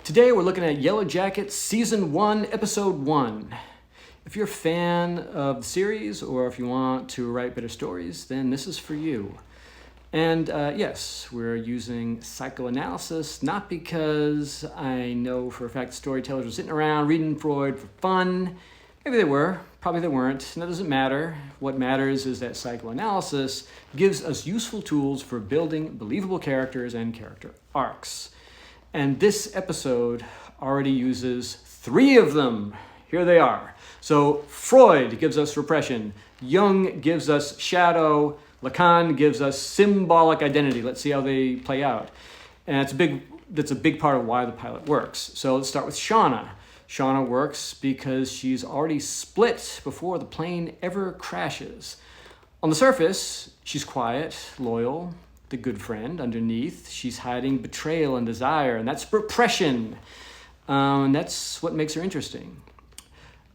Today we're looking at Yellowjackets Season 1, Episode 1. If you're a fan of the series or if you want to write better stories, then this is for you. And yes, we're using psychoanalysis, not because I know for a fact storytellers were sitting around reading Freud for fun. Maybe they were, probably they weren't, and that doesn't matter. What matters is that psychoanalysis gives us useful tools for building believable characters and character arcs. And this episode already uses 3 of them. Here they are. So Freud gives us repression. Jung gives us shadow. Lacan gives us symbolic identity. Let's see how they play out. And that's a big part of why the pilot works. So let's start with Shauna. Shauna works because she's already split before the plane ever crashes. On the surface, she's quiet, loyal, the good friend. Underneath, she's hiding betrayal and desire, and that's repression. And that's what makes her interesting.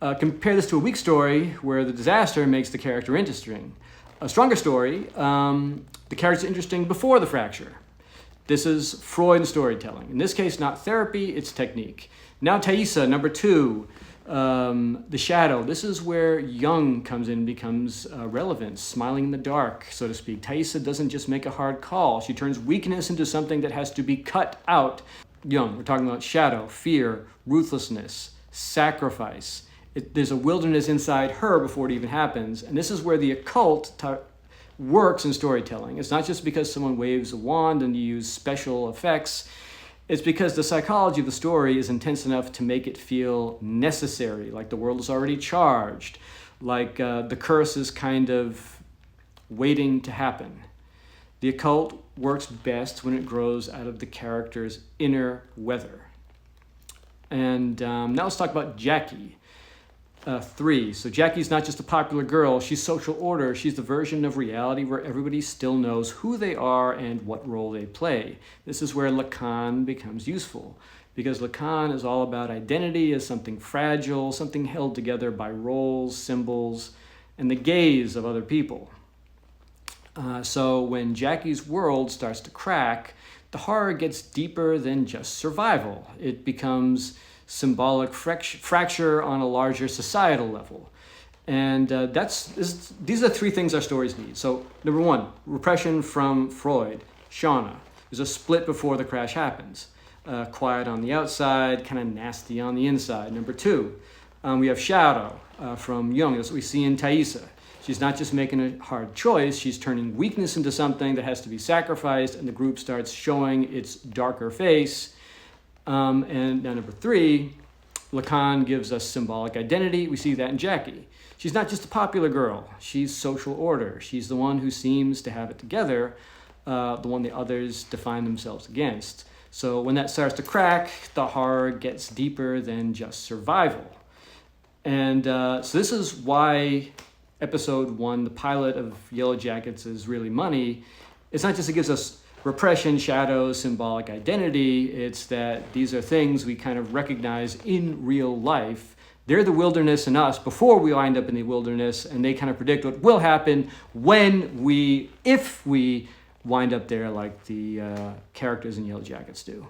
Compare this to a weak story where the disaster makes the character interesting. A stronger story, the character's interesting before the fracture. This is Freud storytelling. In this case, not therapy, it's technique. Now Taissa, number 2, the shadow. This is where Jung comes in, becomes relevant, smiling in the dark, so to speak. Taissa doesn't just make a hard call. She turns weakness into something that has to be cut out. Jung, we're talking about shadow, fear, ruthlessness, sacrifice. There's a wilderness inside her before it even happens. And this is where the occult works in storytelling. It's not just because someone waves a wand and you use special effects. It's because the psychology of the story is intense enough to make it feel necessary, like the world is already charged, like the curse is kind of waiting to happen. The occult works best when it grows out of the character's inner weather. And now let's talk about Jackie. 3. So Jackie's not just a popular girl, she's social order. She's the version of reality where everybody still knows who they are and what role they play. This is where Lacan becomes useful, because Lacan is all about identity as something fragile, something held together by roles, symbols, and the gaze of other people. So when Jackie's world starts to crack, the horror gets deeper than just survival. It becomes symbolic fracture on a larger societal level. And these are 3 things our stories need. So number 1, repression from Freud. Shauna, there's a split before the crash happens. Quiet on the outside, kind of nasty on the inside. Number 2, we have shadow from Jung. That's what we see in Taissa. She's not just making a hard choice, she's turning weakness into something that has to be sacrificed, and the group starts showing its darker face. And now number 3, Lacan gives us symbolic identity. We see that in Jackie. She's not just a popular girl. She's social order. She's the one who seems to have it together, the one the others define themselves against. So when that starts to crack, the horror gets deeper than just survival. And so this is why Episode 1, the pilot of Yellowjackets, is really money. It's not just it gives us repression, shadows, symbolic identity. It's that these are things we kind of recognize in real life. They're the wilderness in us before we wind up in the wilderness, and they kind of predict what will happen if we wind up there like the characters in Yellowjackets do.